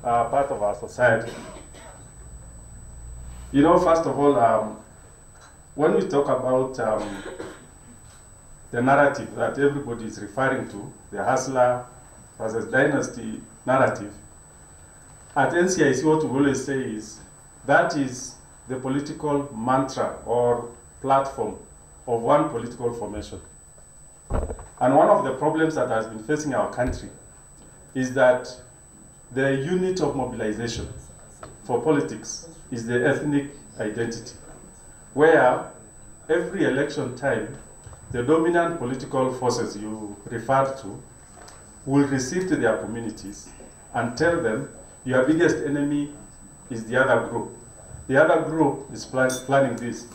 part of our society. You know, first of all, when we talk about the narrative that everybody is referring to, the hustler versus dynasty narrative, at NCIC what we always say is that is the political mantra or platform of one political formation. And one of the problems that has been facing our country is that the unit of mobilization for politics is the ethnic identity, where every election time, the dominant political forces you referred to will receive to their communities and tell them your biggest enemy is the other group. The other group is planning this.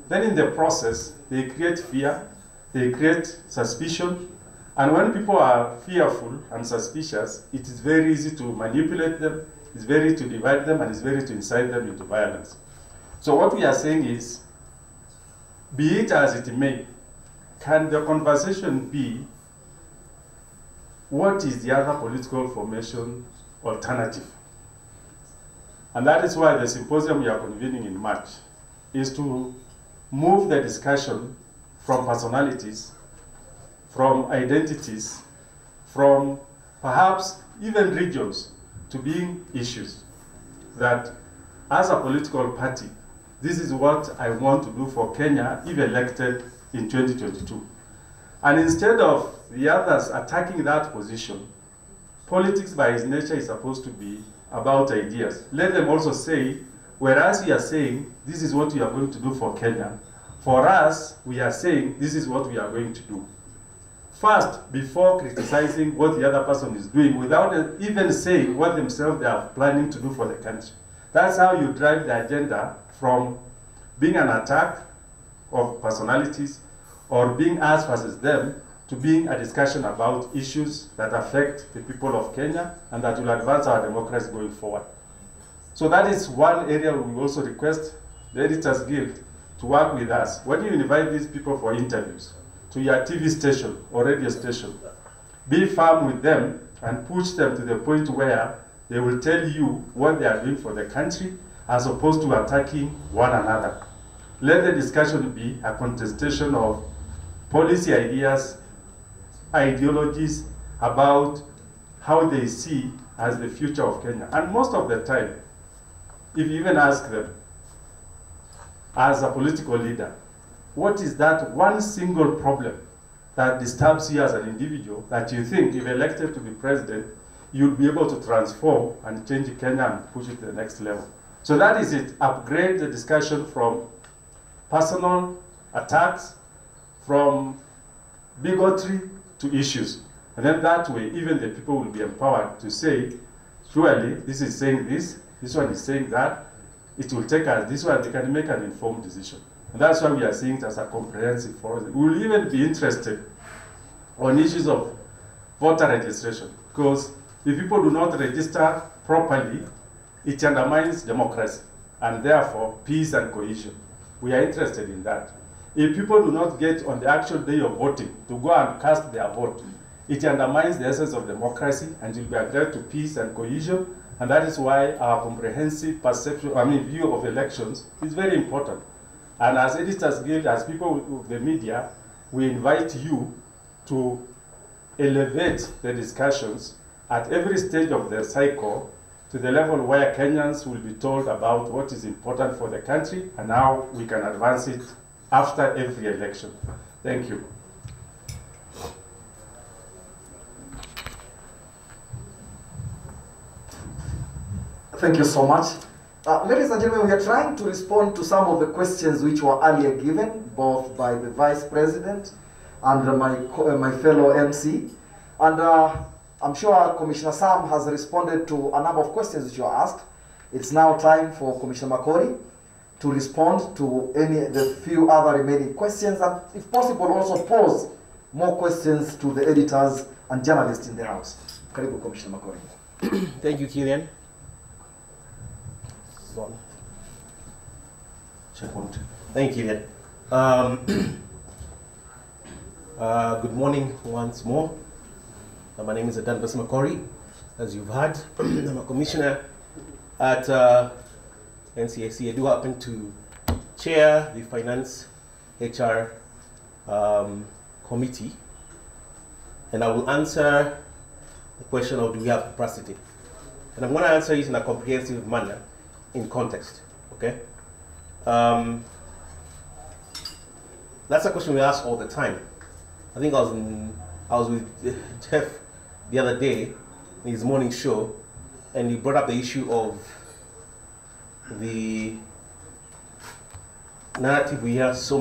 Then in the process, they create fear, they create suspicion, and when people are fearful and suspicious, it is very easy to manipulate them, it's very easy to divide them, and it's very easy to incite them into violence. So what we are saying is, be it as it may, can the conversation be, what is the other political formation alternative? And that is why the symposium we are convening in March is to move the discussion from personalities, from identities, from perhaps even regions, to being issues. That as a political party, this is what I want to do for Kenya if elected in 2022. And instead of the others attacking that position, politics by its nature is supposed to be about ideas. Let them also say, whereas we are saying, this is what we are going to do for Kenya, for us, we are saying, this is what we are going to do. First, before criticizing what the other person is doing, without even saying what themselves they are planning to do for the country. That's how you drive the agenda from being an attack of personalities or being us versus them to being a discussion about issues that affect the people of Kenya and that will advance our democracy going forward. So that is one area we also request the Editors Guild to work with us. When you invite these people for interviews to your TV station or radio station, be firm with them and push them to the point where they will tell you what they are doing for the country as opposed to attacking one another. Let the discussion be a contestation of policy ideas, ideologies about how they see as the future of Kenya. And most of the time, if you even ask them, as a political leader, what is that one single problem that disturbs you as an individual that you think, if elected to be president, you'll be able to transform and change Kenya and push it to the next level? So that is it. Upgrade the discussion from personal attacks, from bigotry to issues. And then that way, even the people will be empowered to say, surely this is saying this one is saying that, it will take us this one, they can make an informed decision. And that's why we are seeing it as a comprehensive forum. We will even be interested on issues of voter registration, because if people do not register properly, it undermines democracy, and therefore peace and cohesion. We are interested in that. If people do not get on the actual day of voting to go and cast their vote, it undermines the essence of democracy and will be a threat to peace and cohesion. And that is why our comprehensive view of elections is very important. And as Editors Guild, as people of the media, we invite you to elevate the discussions at every stage of the cycle to the level where Kenyans will be told about what is important for the country and how we can advance it after every election. Thank you. Thank you so much. Ladies and gentlemen, we are trying to respond to some of the questions which were earlier given, both by the Vice President and my fellow MC. And I'm sure Commissioner Sam has responded to a number of questions which were asked. It's now time for Commissioner Makori to respond to the few other remaining questions, and if possible also pose more questions to the editors and journalists in the House. Karibu, Commissioner Makori. Thank you, Killian. Thank you, Killian. Good morning once more. My name is Adan Makori. as you've heard. I'm a commissioner at NCAC. I do happen to chair the Finance HR Committee, and I will answer the question of do we have capacity. And I'm going to answer it in a comprehensive manner in context, okay? That's a question we ask all the time. I think I was with Jeff the other day in his morning show, and he brought up the issue of the narrative we hear so many